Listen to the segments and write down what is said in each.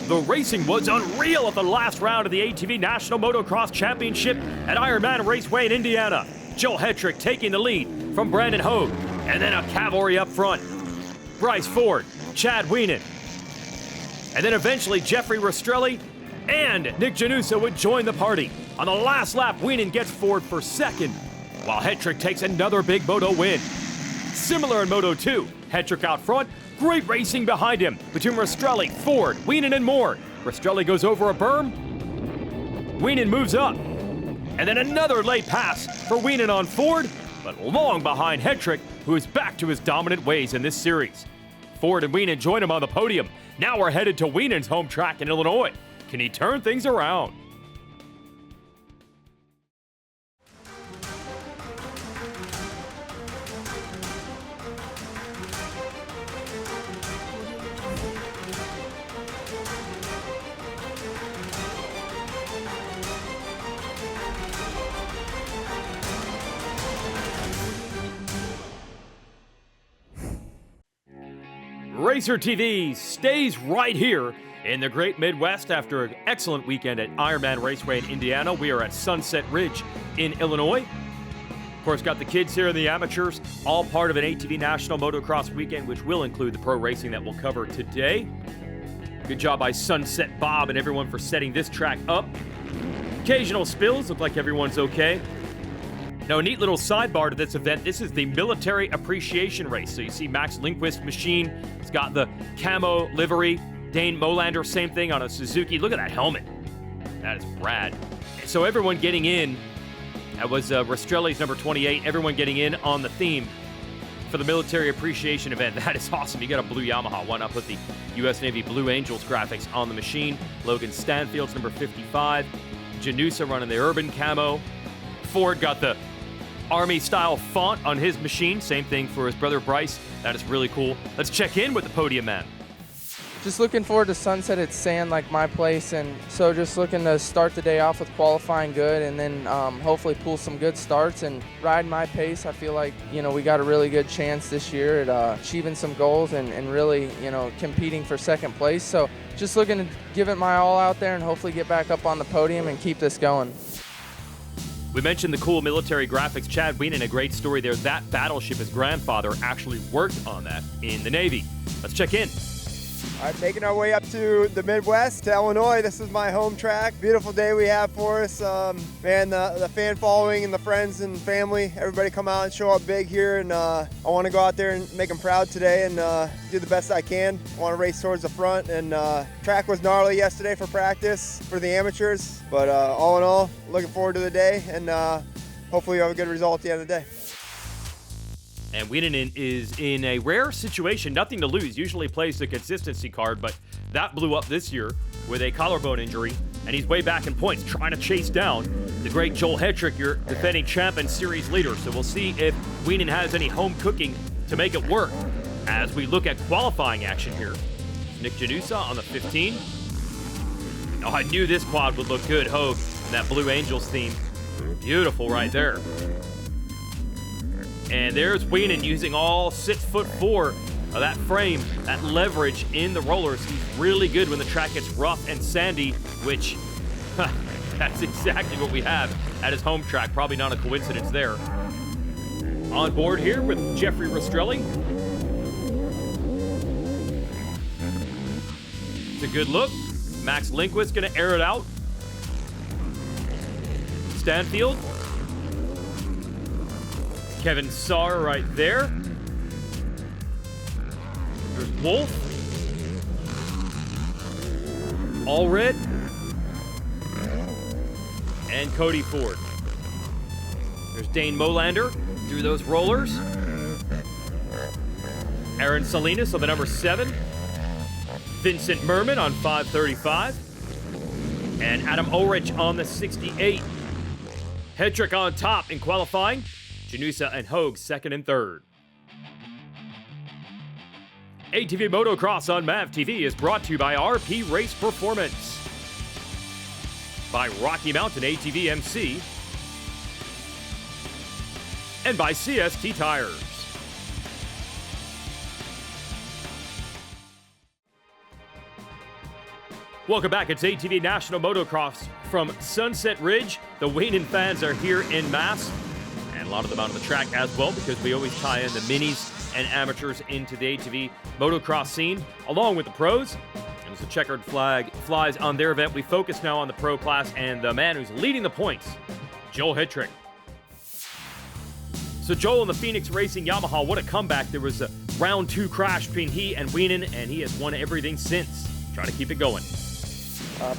The racing was unreal at the last round of the ATV National Motocross Championship at Ironman Raceway in Indiana. Joel Hetrick taking the lead from Brandon Hogue, and then a cavalry up front. Bryce Ford, Chad Wienen, and then eventually Jeffrey Rastrelli and Nick Janusa would join the party. On the last lap, Wienen gets Ford for second, while Hetrick takes another big Moto win. Similar in Moto 2, Hetrick out front, great racing behind him between Rastrelli, Ford, Wienen, and more. Rastrelli goes over a berm, Wienen moves up, and then another late pass for Wienen on Ford, but long behind Hetrick, who is back to his dominant ways in this series. Ford and Wienen join him on the podium. Now we're headed to Wienen's home track in Illinois. Can he turn things around? Racer TV stays right here in the Great Midwest after an excellent weekend at Ironman Raceway in Indiana. We are at Sunset Ridge in Illinois. Of course, got the kids here and the amateurs, all part of an ATV National Motocross weekend, which will include the pro racing that we'll cover today. Good job by Sunset Bob and everyone for setting this track up. Occasional spills, look like everyone's okay. Now, a neat little sidebar to this event, this is the Military Appreciation Race. So you see Max Lindquist's machine, it's got the camo livery. Dane Molander, same thing on a Suzuki. Look at that helmet. That is rad. So everyone getting in, that was Rastrelli's number 28, everyone getting in on the theme for the Military Appreciation event. That is awesome. You got a blue Yamaha. Why not put the U.S. Navy Blue Angels graphics on the machine? Logan Stanfield's number 55. Janusa running the urban camo. Ford got the Army-style font on his machine. Same thing for his brother Bryce. That is really cool. Let's check in with the podium man. Just looking forward to Sunset. It's sand like my place, and so just looking to start the day off with qualifying good, and then hopefully pull some good starts and ride my pace. I feel like, we got a really good chance this year at achieving some goals and really, competing for second place. So just looking to give it my all out there and hopefully get back up on the podium and keep this going. We mentioned the cool military graphics. Chad Wienen, a great story there. That battleship, his grandfather actually worked on that in the Navy. Let's check in. All right, making our way up to the Midwest, to Illinois. This is my home track. Beautiful day we have for us. Man, the fan following and the friends and family, everybody come out and show up big here. And I want to go out there and make them proud today and do the best I can. I want to race towards the front. And track was gnarly yesterday for practice for the amateurs. But all in all, looking forward to the day. And hopefully we have a good result at the end of the day. And Wienen is in a rare situation, nothing to lose. Usually plays the consistency card, but that blew up this year with a collarbone injury, and he's way back in points, trying to chase down the great Joel Hetrick, your defending champ and series leader. So we'll see if Wienen has any home cooking to make it work. As we look at qualifying action here, Nick Janusa on the 15. Oh, I knew this quad would look good, Hogue, and that Blue Angels theme. Beautiful right there. And there's Wienen using all 6'4" of that frame, that leverage in the rollers. He's really good when the track gets rough and sandy, which that's exactly what we have at his home track. Probably not a coincidence there. On board here with Jeffrey Rastrelli. It's a good look. Max Lindquist gonna air it out. Stanfield. Kevin Saar right there. There's Wolf. Allred. And Cody Ford. There's Dane Molander through those rollers. Aaron Salinas on the number 7. Vincent Merman on 535. And Adam Ulrich on the 68. Hetrick on top in qualifying. Janusa and Hogue second and third. ATV Motocross on MAV TV is brought to you by RP Race Performance, by Rocky Mountain ATVMX, and by CST Tires. Welcome back. It's ATV National Motocross from Sunset Ridge. The Wayne fans are here in mass, and a lot of them out on the track as well, because we always tie in the minis and amateurs into the ATV motocross scene, along with the pros. And as the checkered flag flies on their event, we focus now on the pro class and the man who's leading the points, Joel Hittrick. So Joel in the Phoenix Racing Yamaha, what a comeback. There was a round 2 crash between he and Wienen, and he has won everything since. Try to keep it going.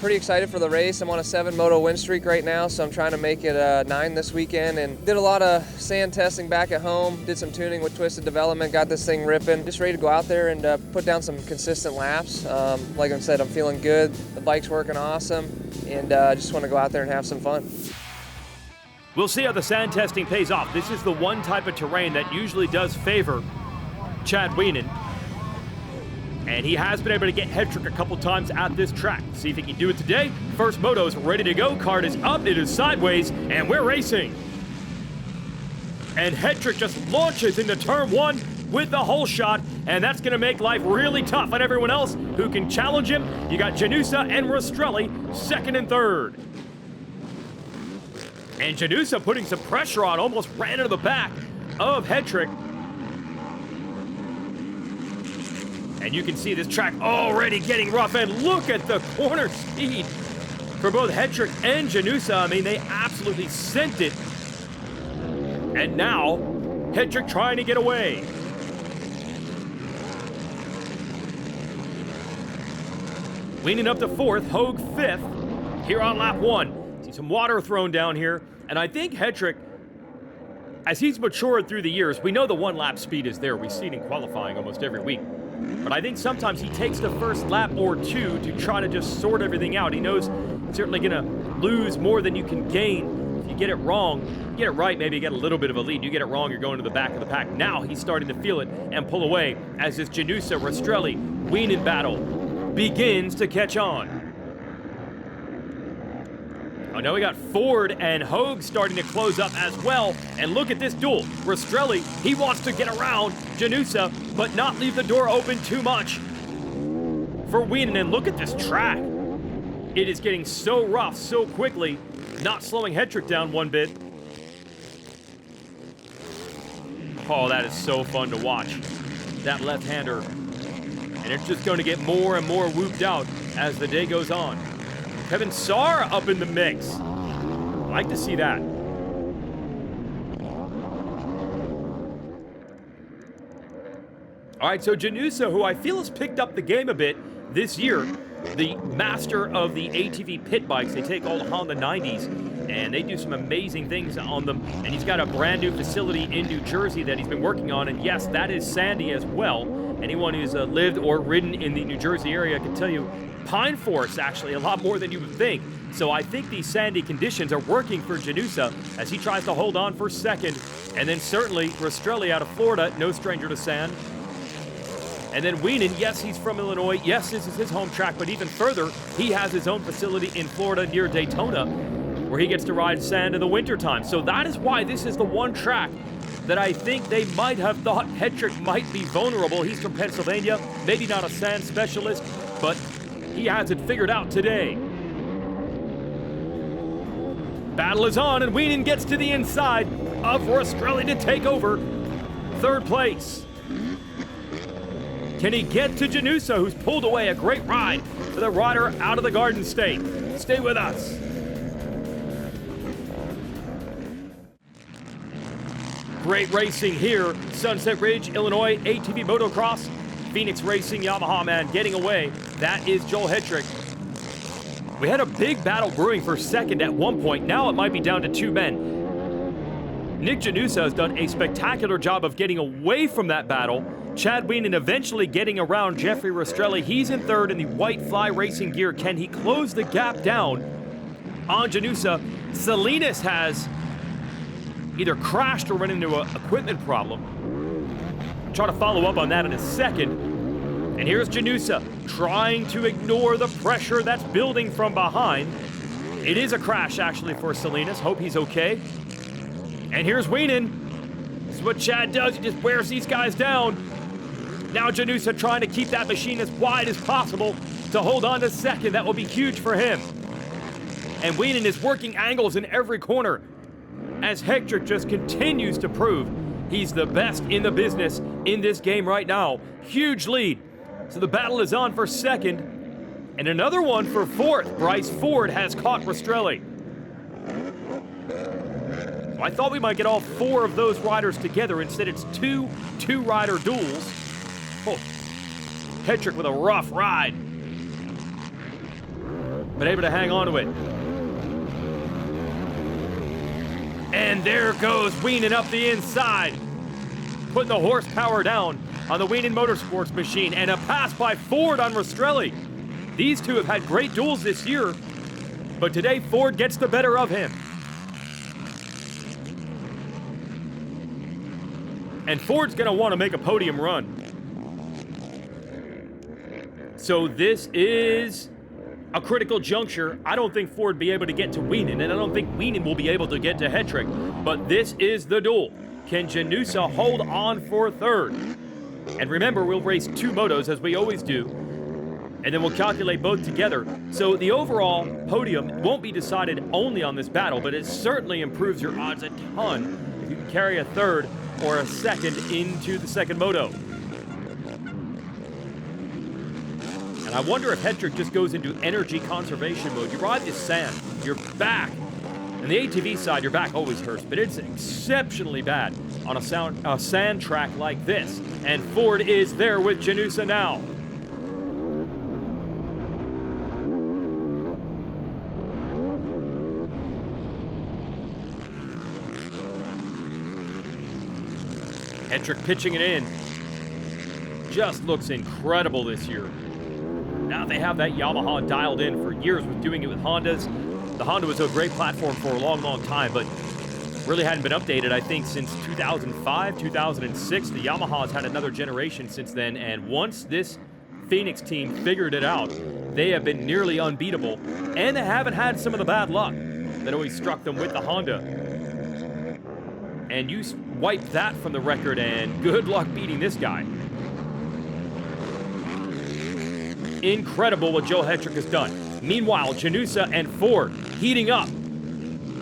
Pretty excited for the race. I'm on a 7 moto win streak right now, so I'm trying to make it 9 this weekend. And did a lot of sand testing back at home, did some tuning with Twisted Development, got this thing ripping. Just ready to go out there and put down some consistent laps. Like I said, I'm feeling good. The bike's working awesome, and just want to go out there and have some fun. We'll see how the sand testing pays off. This is the one type of terrain that usually does favor Chad Wienen. And he has been able to get Hittrick a couple times at this track. See if he can do it today. First moto is ready to go. Card is up, it is sideways, and we're racing. And Hittrick just launches into turn 1 with the whole shot, and that's gonna make life really tough on everyone else who can challenge him. You got Janusa and Rastrelli, 2nd and 3rd. And Janusa putting some pressure on, almost ran into the back of Hittrick. And you can see this track already getting rough, and look at the corner speed for both Hittrick and Janusa. I mean, they absolutely sent it. And now, Hittrick trying to get away. Wienen up to 4th, Hogue 5th, here on lap 1. See some water thrown down here, and I think Hittrick, as he's matured through the years, we know the 1 lap speed is there. We see it in qualifying almost every week. But I think sometimes he takes the first lap or 2 to try to just sort everything out. He knows he's certainly going to lose more than you can gain. If you get it wrong, you get it right, maybe you get a little bit of a lead. You get it wrong, you're going to the back of the pack. Now he's starting to feel it and pull away as this Janusa, Rastrelli, Wienen battle begins to catch on. Oh, now we got Ford and Hogue starting to close up as well. And look at this duel. Rastrelli, he wants to get around Janusa, but not leave the door open too much for Wienen. And look at this track. It is getting so rough so quickly, not slowing Hittrick down one bit. Oh, that is so fun to watch. That left-hander. And it's just going to get more and more whooped out as the day goes on. Kevin Saar up in the mix. I like to see that. All right, so Janusa, who I feel has picked up the game a bit this year, the master of the ATV pit bikes. They take all the Honda 90s, and they do some amazing things on them. And he's got a brand new facility in New Jersey that he's been working on. And yes, that is sandy as well. Anyone who's lived or ridden in the New Jersey area can tell you Pine Forest, actually, a lot more than you would think. So I think these sandy conditions are working for Janusa as he tries to hold on for 2nd. And then certainly Rastrelli out of Florida, no stranger to sand. And then Wienen, yes, he's from Illinois. Yes, this is his home track, but even further, he has his own facility in Florida near Daytona where he gets to ride sand in the wintertime. So that is why this is the one track that I think they might have thought Hittrick might be vulnerable. He's from Pennsylvania, maybe not a sand specialist, but he has it figured out today. Battle is on, and Wienen gets to the inside of Rastrelli to take over 3rd place. Can he get to Janusa, who's pulled away? A great ride for the rider out of the Garden State. Stay with us. Great racing here. Sunset Ridge, Illinois, ATV Motocross. Phoenix Racing Yamaha man getting away. That is Joel Hittrick. We had a big battle brewing for 2nd at one point. Now it might be down to 2 men. Nick Janusa has done a spectacular job of getting away from that battle. Chad Wienen eventually getting around Jeffrey Rastrelli. He's in 3rd in the white fly racing gear. Can he close the gap down on Janusa? Salinas has either crashed or run into an equipment problem. Try to follow up on that in a second. And here's Janusa trying to ignore the pressure that's building from behind. It is a crash, actually, for Salinas. Hope he's okay. And here's Wienen. This is what Chad does. He just wears these guys down. Now Janusa trying to keep that machine as wide as possible. to hold on to second. That will be huge for him. And Wienen is working angles in every corner as Hector just continues to prove he's the best in the business in this game right now. Huge lead. So the battle is on for second. And another one for fourth. Bryce Ford has caught Rastrelli. So I thought we might get all 4 of those riders together. Instead, it's 2 two-rider duels. Oh, Hetrick with a rough ride. But able to hang on to it. And there goes Wienen up the inside. Putting the horsepower down on the Wienen Motorsports machine. And a pass by Ford on Rastrelli. These two have had great duels this year. But today, Ford gets the better of him. And Ford's going to want to make a podium run. So this is a critical juncture. I don't think Ford will be able to get to Wienen, and I don't think Wienen will be able to get to Hetrick. But this is the duel. Can Janusa hold on for third? And remember, we'll race 2 motos as we always do, and then we'll calculate both together. So the overall podium won't be decided only on this battle, but it certainly improves your odds a ton if you can carry a third or a second into the second moto. And I wonder if Hetrick just goes into energy conservation mode. You ride this sand, your back, and the ATV side, your back always hurts, but it's exceptionally bad on a sand track like this. And Ford is there with Janusa now. Hetrick pitching it in. Just looks incredible this year. Now they have that Yamaha dialed in for years with doing it with Hondas. The Honda was a great platform for a long, long time, but really hadn't been updated, I think, since 2005, 2006. The Yamaha's had another generation since then, and once this Phoenix team figured it out, they have been nearly unbeatable, and they haven't had some of the bad luck that always struck them with the Honda. And you wipe that from the record, and good luck beating this guy. Incredible what Joe Hetrick has done. Meanwhile, Janusa and Ford heating up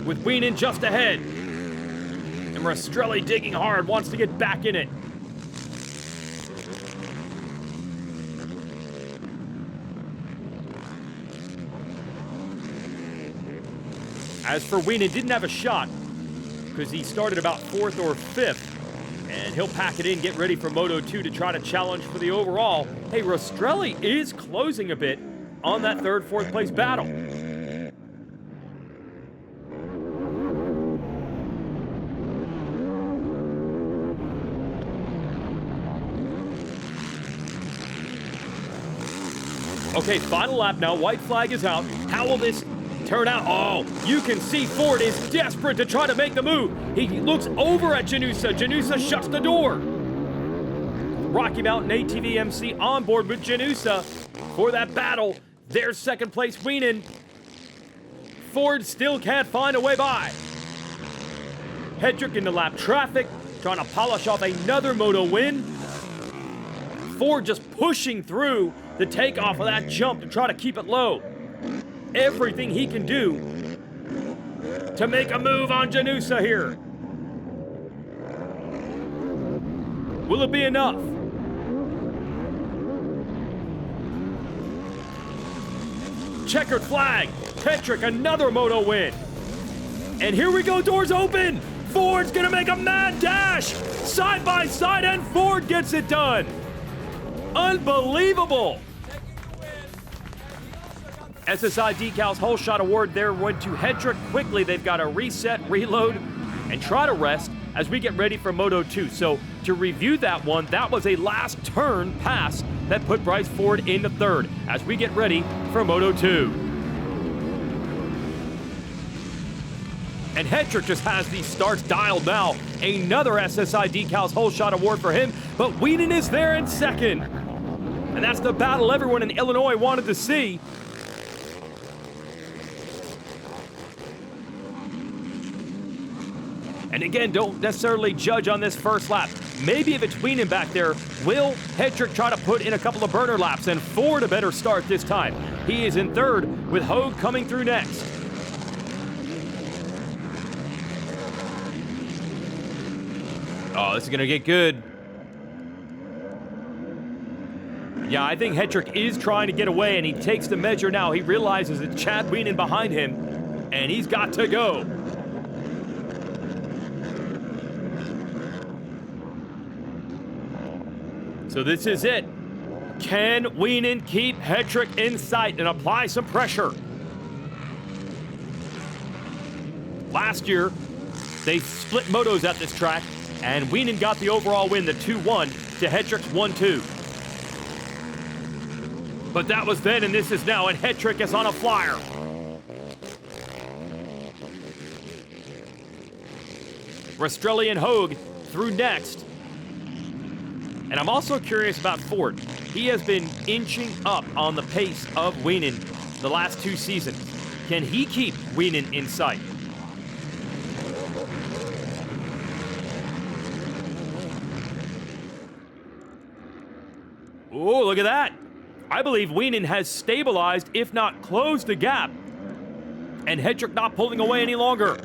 with Wienen just ahead. And Rastrelli digging hard, wants to get back in it. As for Wienen, didn't have a shot because he started about 4th or 5th. And he'll pack it in, get ready for Moto 2 to try to challenge for the overall. Hey, Rastrelli is closing a bit on that 3rd, 4th place battle. Okay, final lap now. White flag is out. How will this turn out? Oh, you can see Ford is desperate to try to make the move. He looks over at Janusa. Janusa shuts the door. Rocky Mountain ATVMC on board with Janusa for that battle. There's 2nd place Wienen. Ford still can't find a way by. Hetrick into lap traffic, trying to polish off another moto win. Ford just pushing through the takeoff of that jump to try to keep it low. Everything he can do to make a move on Janusa here. Will it be enough? Checkered flag. Hetrick, another moto win. And here we go, doors open. Ford's gonna make a mad dash. Side by side, and Ford gets it done. Unbelievable. SSI Decals Whole Shot Award there went to Hetrick. Quickly, they've got to reset, reload, and try to rest as we get ready for Moto 2. So to review that one, that was a last turn pass that put Bryce Ford into 3rd as we get ready for Moto 2. And Hetrick just has these starts dialed now. Another SSI Decals Whole Shot Award for him, but Wienen is there in 2nd. And that's the battle everyone in Illinois wanted to see. And again, don't necessarily judge on this first lap. maybe if it's Wienen back there, will Hedrick try to put in a couple of burner laps? And Ford a better start this time. He is in third with Hogue coming through next. Oh, this is going to get good. Yeah, I think Hedrick is trying to get away, and he takes the measure now. He realizes it's Chad Wienen behind him, and he's got to go. So this is it. Can Wienen keep Hedrick in sight and apply some pressure? Last year, they split motos at this track, and Wienen got the overall win, the 2-1 to Hedrick's 1-2. But that was then, and this is now, and Hedrick is on a flyer. Rastrelli and Hogue through next. And I'm also curious about Ford. He has been inching up on the pace of Wienen the last 2 seasons. Can he keep Wienen in sight? Oh, look at that. I believe Wienen has stabilized, if not closed the gap. And Hedrick not pulling away any longer.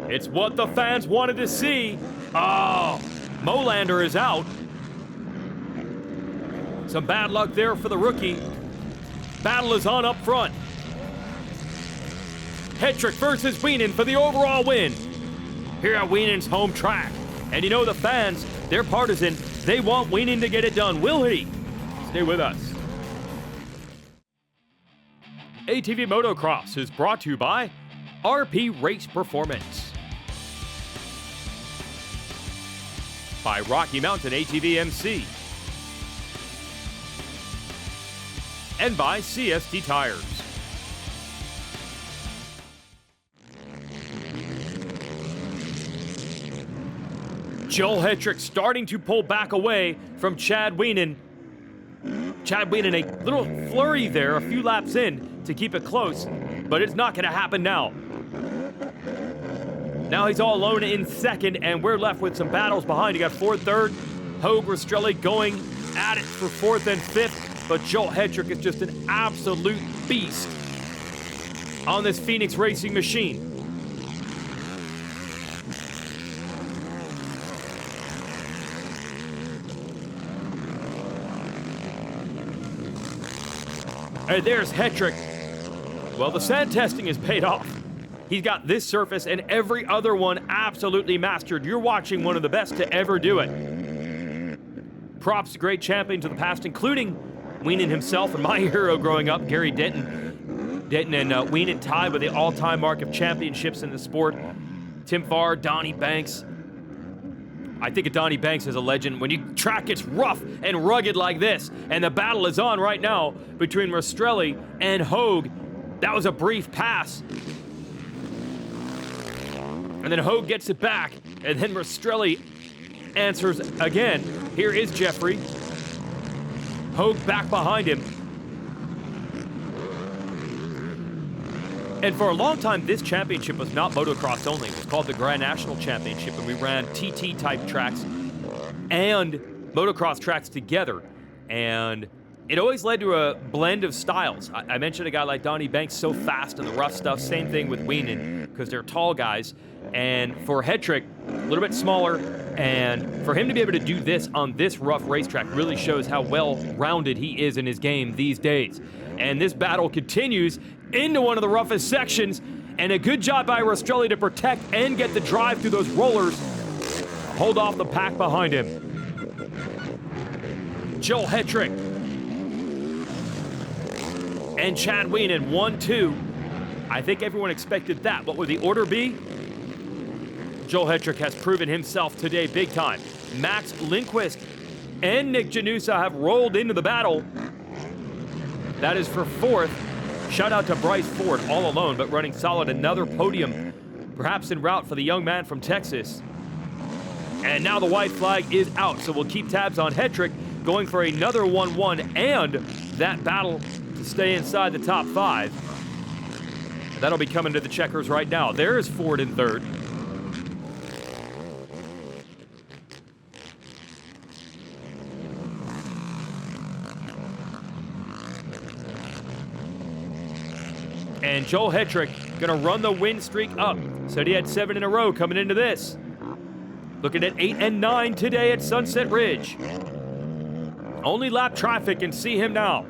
It's what the fans wanted to see. Oh, Molander is out. Some bad luck there for the rookie. Battle is on up front. Hedrick versus Wienen for the overall win. Here at Wienen's home track. And you know the fans, they're partisan. They want Wienen to get it done. Will he? Stay with us. ATV Motocross is brought to you by RP Race Performance. By Rocky Mountain ATVMC. And by CST Tires. Joel Hedrick starting to pull back away from Chad Wienen. Chad Wienen a little flurry there, a few laps in to keep it close, but it's not going to happen now. Now he's all alone in second, and we're left with some battles behind. You got Ford third, Hogue, Rastrelli going at it for fourth and fifth, but Joel Hedrick is just an absolute beast on this Phoenix racing machine. And there's Hedrick. Well, the sand testing has paid off. He's got this surface and every other one absolutely mastered. You're watching one of the best to ever do it. Props to great champions of the past, including Wienen himself and my hero growing up, Gary Denton. Denton and Wienen tied with the all-time mark of championships in the sport. Tim Farr, Donnie Banks. I think of Donnie Banks as a legend. When you track it's rough and rugged like this, and the battle is on right now between Rastrelli and Hogue. That was a brief pass. And then Hogue gets it back, and then Rastrelli answers again. Here is Jeffrey. Hogue back behind him. And for a long time, this championship was not motocross only. It was called the Grand National Championship, and we ran TT-type tracks and motocross tracks together. And it always led to a blend of styles. I mentioned a guy like Donnie Banks, so fast in the rough stuff. Same thing with Wienen, because they're tall guys. And for Hedrick, a little bit smaller. And for him to be able to do this on this rough racetrack really shows how well-rounded he is in his game these days. And this battle continues into one of the roughest sections, and a good job by Rastrelli to protect and get the drive through those rollers. Hold off the pack behind him. Joel Hedrick and Chad Wienen, 1-2. I think everyone expected that. What would the order be? Joel Hedrick has proven himself today big time. Max Lindquist and Nick Janusa have rolled into the battle. That is for fourth. Shout out to Bryce Ford, all alone, but running solid. Another podium, perhaps en route for the young man from Texas. And now the white flag is out, so we'll keep tabs on Hedrick going for another 1-1 and that battle to stay inside the top 5. That'll be coming to the checkers right now. There is Ford in third. And Joel Hetrick gonna run the win streak up. Said he had 7 in a row coming into this. Looking at 8 and 9 today at Sunset Ridge. Only lap traffic can see him now.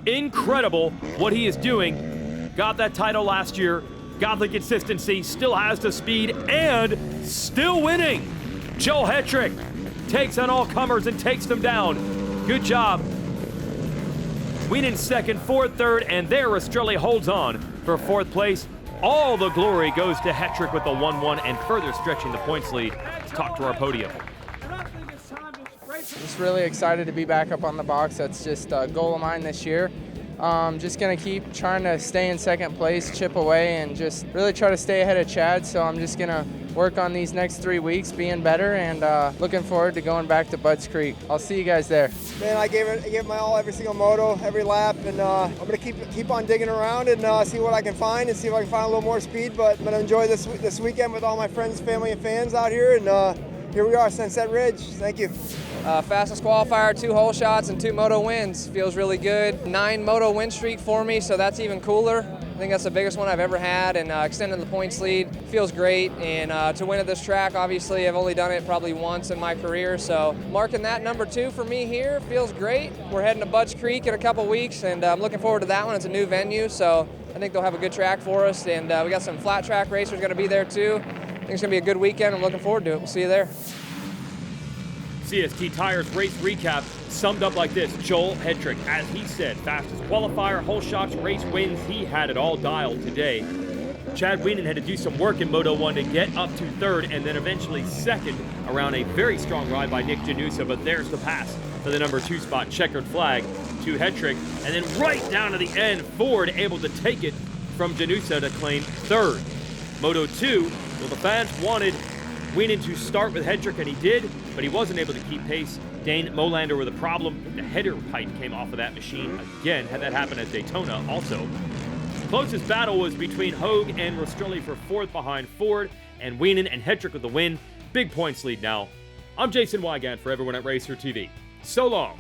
Incredible what he is doing. Got that title last year, got the consistency, still has the speed, and still winning. Joel Hetrick takes on all comers and takes them down. Good job. Wienen second, Ford third, and there Rastrelli holds on for 4th place. All the glory goes to Hetrick with the 1-1 and further stretching the points lead. Let's talk to our podium. Just really excited to be back up on the box. That's just a goal of mine this year. Just going to keep trying to stay in 2nd place, chip away, and just really try to stay ahead of Chad. So I'm just going to work on these next 3 weeks, being better, and looking forward to going back to Budds Creek. I'll see you guys there. Man, I gave it my all every single moto, every lap, and I'm going to keep on digging around and see what I can find and see if I can find a little more speed. But I'm going to enjoy this weekend with all my friends, family, and fans out here. And here we are, Sunset Ridge. Thank you. Fastest qualifier, 2 hole shots and 2 moto wins. Feels really good. 9 moto win streak for me, so that's even cooler. I think that's the biggest one I've ever had, and extending the points lead feels great. And to win at this track, obviously, I've only done it probably once in my career, so marking that number 2 for me here feels great. We're heading to Budds Creek in a couple weeks, and I'm looking forward to that one. It's a new venue, so I think they'll have a good track for us, and we got some flat track racers going to be there too. I think it's going to be a good weekend. I'm looking forward to it. We'll see you there. CST Tires race recap summed up like this. Joel Hetrick, as he said, fastest qualifier, whole shots, race wins. He had it all dialed today. Chad Wienen had to do some work in Moto 1 to get up to 3rd and then eventually 2nd around a very strong ride by Nick Janusa, but there's the pass for the number 2 spot, checkered flag to Hetrick. And then right down to the end, Ford able to take it from Janusa to claim 3rd. Moto 2, well, the fans wanted Wienen to start with Hetrick, and he did, but he wasn't able to keep pace. Dane Molander with a problem. The header pipe came off of that machine again. Had that happen at Daytona also. Closest battle was between Hogue and Rastrelli for 4th behind Ford, and Wienen and Hetrick with the win. Big points lead now. I'm Jason Wygant for everyone at Racer TV. So long.